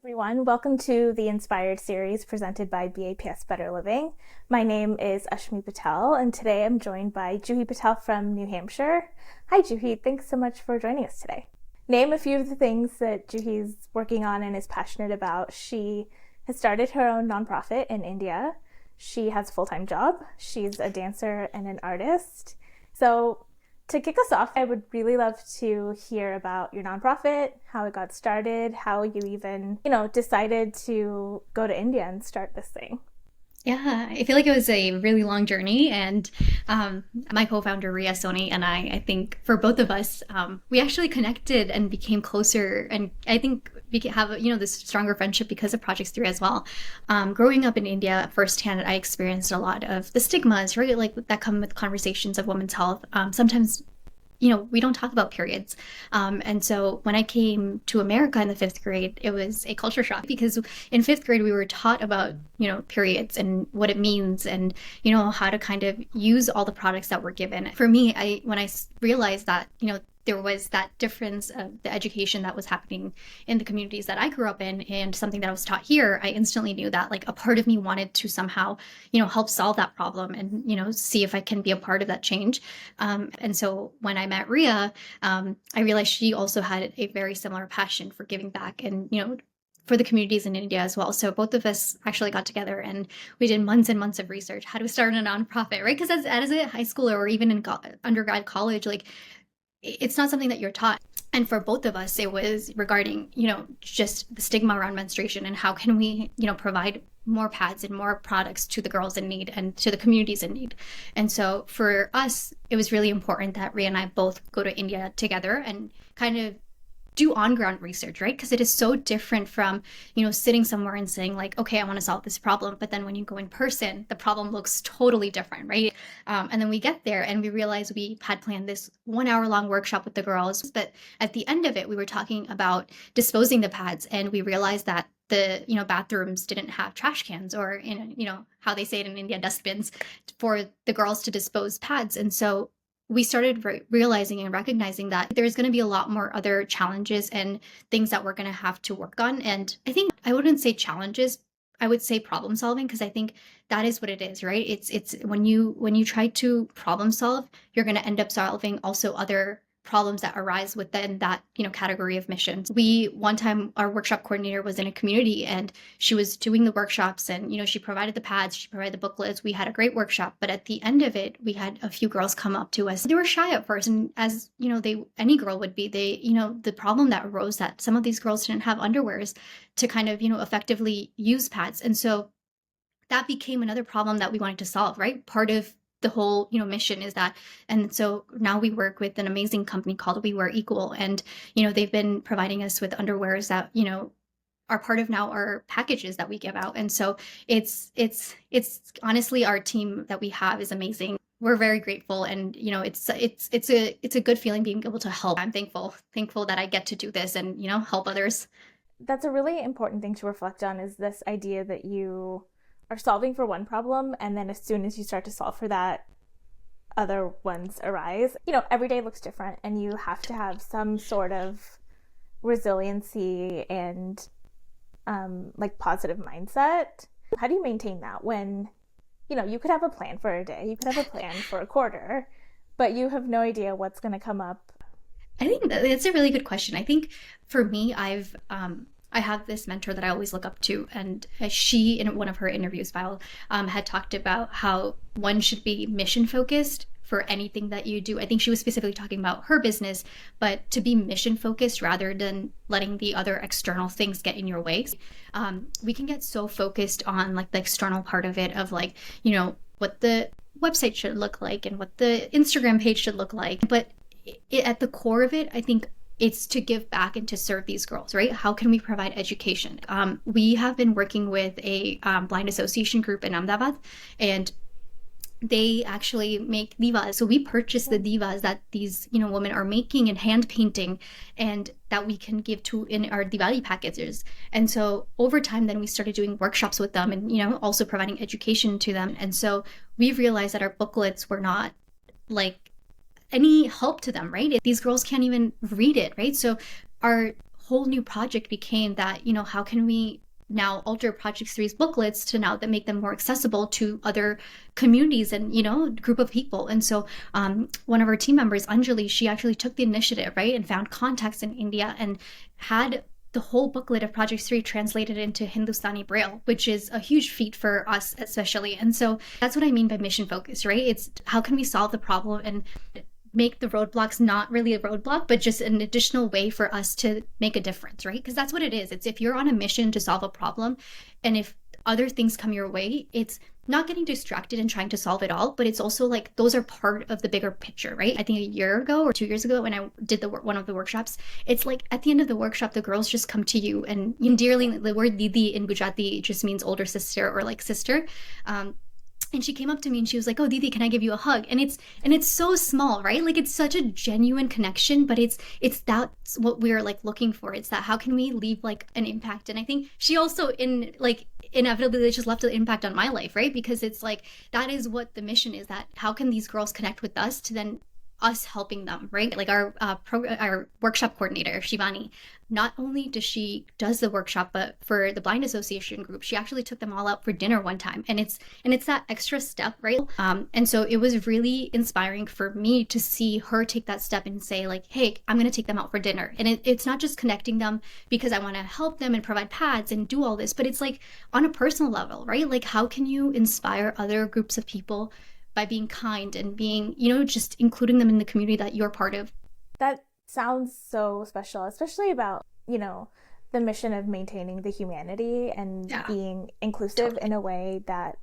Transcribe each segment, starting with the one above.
everyone. Welcome to the Inspired series presented by BAPS Better Living. My name is Juhi Patel, and today I'm joined by Juhi Patel from New Hampshire. Hi, Juhi. Thanks so much for joining us today. Name a few of the things that Juhi's working on and is passionate about. She has started her own nonprofit in India. She has a full-time job. She's a dancer and an artist. So to kick us off, I would really love to hear about your nonprofit, how it got started, how you even, decided to go to India and start this thing. Yeah, I feel like it was a really long journey, and my co-founder Ria Soni and I think for both of us, we actually connected and became closer, and I think we have this stronger friendship because of Project Stree as well. Growing up in India firsthand, I experienced a lot of the stigmas, right, like that come with conversations of women's health. Sometimes we don't talk about periods. And so when I came to America in the fifth grade, it was a culture shock because in fifth grade, we were taught about, periods and what it means and, how to kind of use all the products that were given. For me, when I realized that, there was that difference of the education that was happening in the communities that I grew up in and something that I was taught here, I instantly knew that like a part of me wanted to somehow, help solve that problem and, see if I can be a part of that change. And so when I met Ria, I realized she also had a very similar passion for giving back and, for the communities in India as well. So both of us actually got together and we did months and months of research. How to start a nonprofit, right? Because as a high schooler or even in undergrad college, like it's not something that you're taught. And for both of us, it was regarding, just the stigma around menstruation and how can we, provide more pads and more products to the girls in need and to the communities in need. And so for us, it was really important that Ria and I both go to India together and kind of do on-ground research, right? Because it is so different from, sitting somewhere and saying like, okay, I want to solve this problem. But then when you go in person, the problem looks totally different, right? And then we get there and we realize we had planned this 1 hour long workshop with the girls. But at the end of it, we were talking about disposing the pads and we realized that the bathrooms didn't have trash cans or how they say it in India, dustbins for the girls to dispose pads. And so we started realizing and recognizing that there's going to be a lot more other challenges and things that we're going to have to work on. And I think I wouldn't say challenges, I would say problem solving, because I think that is what it is, right? It's when you try to problem solve, you're going to end up solving also other problems that arise within that category of missions. One time our workshop coordinator was in a community and she was doing the workshops and she provided the pads, she provided the booklets. We had a great workshop, but at the end of it we had a few girls come up to us. They were shy at first, and as any girl would be, the problem that arose that some of these girls didn't have underwears to kind of effectively use pads. And so that became another problem that we wanted to solve, right? Part of the whole mission is that. And so now we work with an amazing company called We Wear Equal, and they've been providing us with underwears that are part of now our packages that we give out. And so it's honestly, our team that we have is amazing. We're very grateful, and it's a good feeling being able to help. I'm thankful that I get to do this and help others. That's a really important thing to reflect on, is this idea that you are solving for one problem, and then as soon as you start to solve for that, other ones arise. Every day looks different, and you have to have some sort of resiliency and positive mindset. How do you maintain that when you could have a plan for a day, you could have a plan for a quarter, but you have no idea what's going to come up? I think that's a really good question. I think for me, I have this mentor that I always look up to, and she, in one of her interviews, had talked about how one should be mission focused for anything that you do. I think she was specifically talking about her business, but to be mission focused rather than letting the other external things get in your way. We can get so focused on like the external part of it, of like, what the website should look like and what the Instagram page should look like. But at the core of it, I think it's to give back and to serve these girls, right? How can we provide education? We have been working with a blind association group in Ahmedabad, and they actually make divas. So we purchase the divas that these women are making and hand painting, and that we can give to in our Diwali packages. And so over time, then we started doing workshops with them and also providing education to them. And so we realized that our booklets were not like any help to them, right? These girls can't even read it, right? So our whole new project became that, how can we now alter Project Stree's booklets to now that make them more accessible to other communities and, group of people. And so one of our team members, Anjali, she actually took the initiative, right, and found contacts in India and had the whole booklet of Project Stree translated into Hindustani Braille, which is a huge feat for us, especially. And so that's what I mean by mission focus, right? It's how can we solve the problem and make the roadblocks not really a roadblock, but just an additional way for us to make a difference, right? Because that's what it is. It's if you're on a mission to solve a problem, and if other things come your way, it's not getting distracted and trying to solve it all, but it's also like those are part of the bigger picture, right? I think a year ago or 2 years ago when I did one of the workshops, it's like at the end of the workshop, the girls just come to you and dearly, the word Didi in Gujarati just means older sister or like sister. And she came up to me and she was like, "Oh, Didi, can I give you a hug?" And it's so small, right? Like it's such a genuine connection, but it's that's what we're like looking for. It's that how can we leave like an impact? And I think she also inevitably just left an impact on my life, right? Because it's like that is what the mission is, that how can these girls connect with us to then us helping them, right? Like our workshop coordinator, Shivani, not only does the workshop, but for the blind association group, she actually took them all out for dinner one time. And it's that extra step, right? And so it was really inspiring for me to see her take that step and say like, hey, I'm going to take them out for dinner. And it's not just connecting them because I want to help them and provide pads and do all this, but it's like on a personal level, right? Like how can you inspire other groups of people by being kind and being, just including them in the community that you're part of. That sounds so special, especially about, the mission of maintaining the humanity and being inclusive in a way that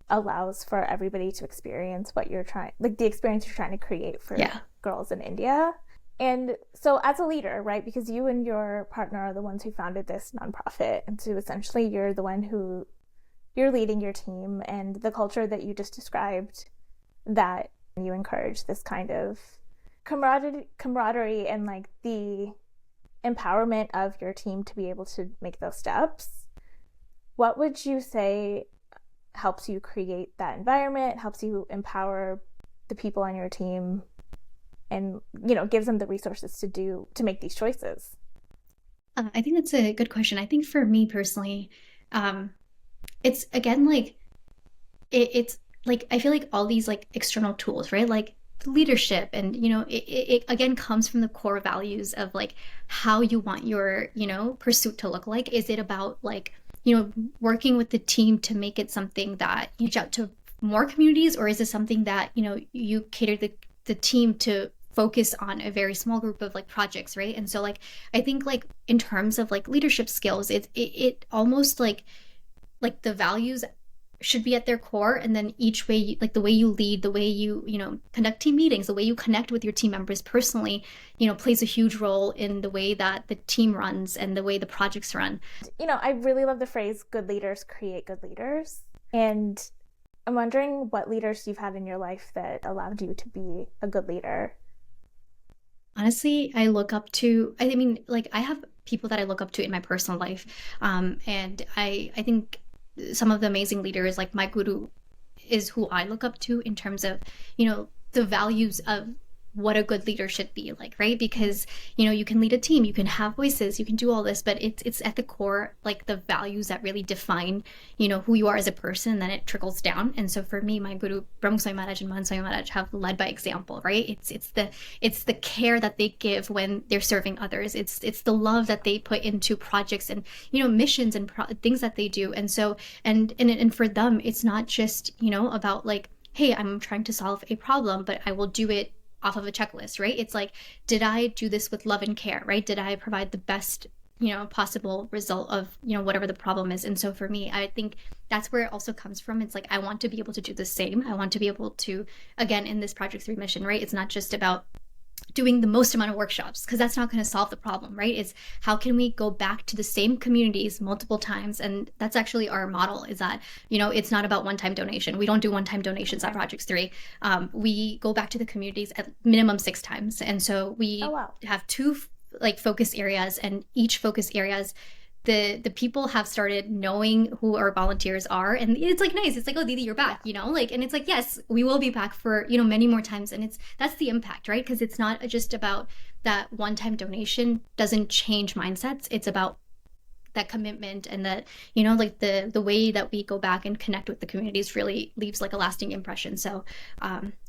allows for everybody to experience what you're trying, like the experience you're trying to create for girls in India. And so as a leader, right, because you and your partner are the ones who founded this nonprofit, and so essentially you're the one who you're leading your team, and the culture that you just described, that you encourage this kind of camaraderie and like the empowerment of your team to be able to make those steps. What would you say helps you create that environment, helps you empower the people on your team, and gives them the resources to make these choices? I think that's a good question. I think for me personally, it's again like it's like I feel like all these like external tools, right? Like leadership, and it again comes from the core values of like how you want your pursuit to look like. Is it about like working with the team to make it something that you reach out to more communities, or is it something that you cater the team to focus on a very small group of like projects, right? And so like I think like in terms of like leadership skills, it almost like the values should be at their core, and then each way like the way you lead, the way you conduct team meetings, the way you connect with your team members personally plays a huge role in the way that the team runs and the way the projects run. I really love the phrase good leaders create good leaders, and I'm wondering what leaders you've had in your life that allowed you to be a good leader. Honestly, I look up to, I mean, like I have people that I look up to in my personal life, and I think some of the amazing leaders, like my guru is who I look up to in terms of, the values of what a good leader should be like, right? Because, you can lead a team, you can have voices, you can do all this, but it's at the core, like the values that really define, who you are as a person, and then it trickles down. And so for me, my guru, Brahma Swami Maharaj and Mahan Swami Maharaj have led by example, right? It's the care that they give when they're serving others. It's the love that they put into projects and, missions and things that they do. And so, and for them, it's not just, about like, hey, I'm trying to solve a problem, but I will do it off of a checklist, right? It's like, did I do this with love and care, right? Did I provide the best, possible result of, whatever the problem is? And so for me, I think that's where it also comes from. It's like, I want to be able to do the same. I want to be able to, again, in this Project Stree mission, right? It's not just about doing the most amount of workshops, because that's not going to solve the problem, right? It's how can we go back to the same communities multiple times? And that's actually our model, is that, it's not about one-time donation. We don't do one-time donations at Project Stree. We go back to the communities at minimum 6 times. And so we have 2 like focus areas, and each focus areas the people have started knowing who our volunteers are, and it's like nice. It's like, oh, Didi, you're back, like, and it's like, yes, we will be back for many more times, and that's the impact, right? Because it's not just about that one-time donation doesn't change mindsets. It's about that commitment, and that like the way that we go back and connect with the communities really leaves like a lasting impression. So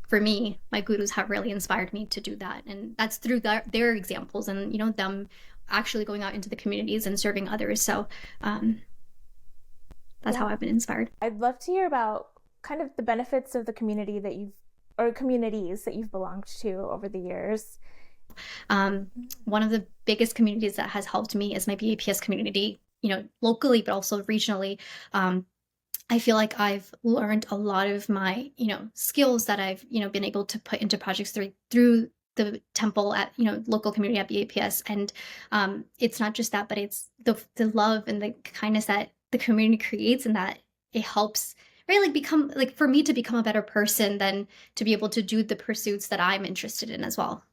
for me, my gurus have really inspired me to do that, and that's through their examples, and them actually going out into the communities and serving others. So that's how I've been inspired. I'd love to hear about kind of the benefits of the community that communities that you've belonged to over the years. One of the biggest communities that has helped me is my BAPS community, locally, but also regionally. I feel like I've learned a lot of my, skills that I've, been able to put into projects through the temple at, local community at BAPS. And it's not just that, but it's the love and the kindness that the community creates, and that it helps, right? Like for me to become a better person, then to be able to do the pursuits that I'm interested in as well.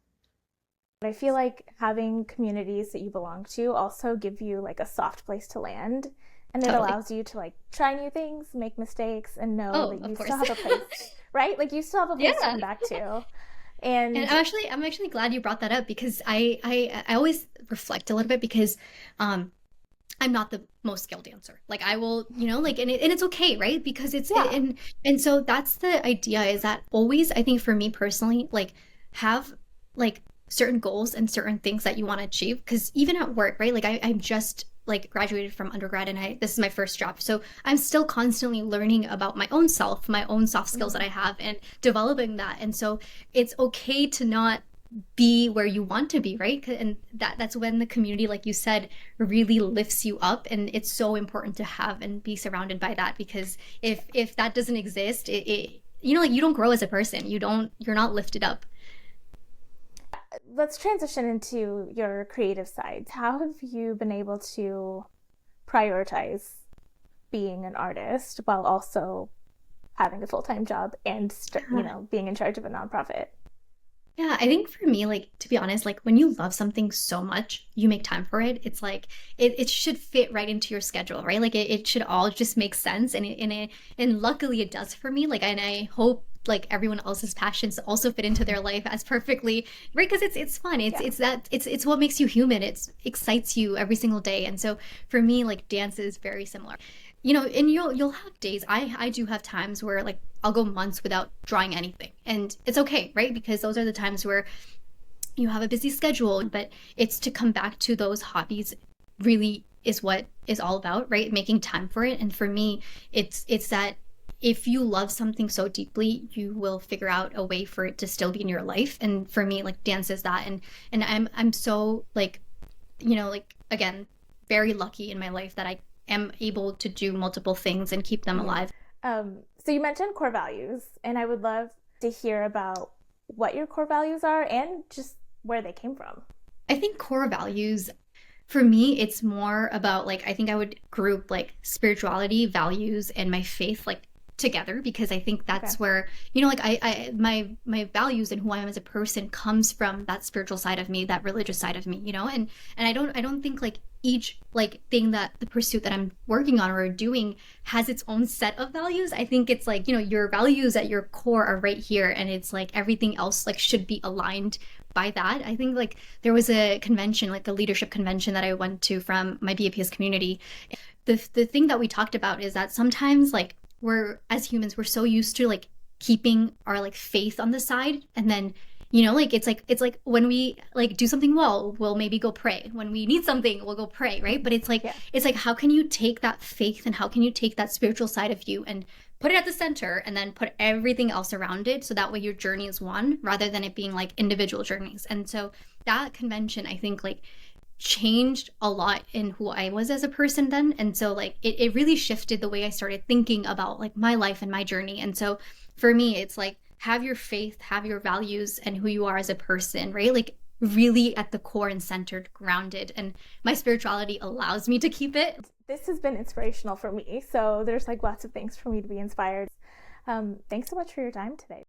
I feel like having communities that you belong to also give you like a soft place to land, and it allows you to like try new things, make mistakes, and know that you still have a place, right? Like you still have a place to come back to. And I'm actually glad you brought that up, because I always reflect a little bit, because I'm not the most skilled dancer. Like I will, like, and it's okay, right? Because it's and so that's the idea, is that always, I think for me personally, like have like certain goals and certain things that you want to achieve. Because even at work, right? Like I'm just like graduated from undergrad, and this is my first job. So I'm still constantly learning about my own self, my own soft skills that I have, and developing that. And so it's okay to not be where you want to be, right? And that's when the community, like you said, really lifts you up. And it's so important to have and be surrounded by that, because if that doesn't exist, like you don't grow as a person. You're not lifted up. Let's transition into your creative side. How have you been able to prioritize being an artist while also having a full-time job and being in charge of a nonprofit? Yeah, I think for me, like, to be honest, like when you love something so much, you make time for it. It's like it should fit right into your schedule, right? Like it should all just make sense, and luckily it does for me. Like, and I hope like everyone else's passions also fit into their life as perfectly, right? Because it's fun. It's what makes you human. It excites you every single day. And so for me, like dance is very similar. And you'll have days. I do have times where like I'll go months without drawing anything, and it's okay, right? Because those are the times where you have a busy schedule. But it's to come back to those hobbies really is what is all about, right? Making time for it. And for me, it's that if you love something so deeply, you will figure out a way for it to still be in your life. And for me, like dance is that. And I'm so like, like again, very lucky in my life that I am able to do multiple things and keep them alive. So you mentioned core values, and I would love to hear about what your core values are and just where they came from. I think core values, for me, it's more about like, I think I would group like spirituality, values, and my faith like together, because I think that's where, like I my values and who I am as a person comes from that spiritual side of me, that religious side of me, and I don't think like each like thing that the pursuit that I'm working on or doing has its own set of values. I think it's like, your values at your core are right here, and it's like everything else like should be aligned by that. I think like there was a convention, like a leadership convention that I went to from my BAPS community. The thing that we talked about is that sometimes like as humans, we're so used to like keeping our like faith on the side, and then like it's like when we like do something well, we'll maybe go pray. When we need something, we'll go pray, right? But it's like how can you take that faith and how can you take that spiritual side of you and put it at the center, and then put everything else around it, so that way your journey is one, rather than it being like individual journeys. And so that convention, I think, like changed a lot in who I was as a person then. And so like it really shifted the way I started thinking about like my life and my journey. And so for me, it's like have your faith, have your values, and who you are as a person, right? Like really at the core and centered, grounded. And my spirituality allows me to keep it. This has been inspirational for me. So there's like lots of things for me to be inspired. Thanks so much for your time today.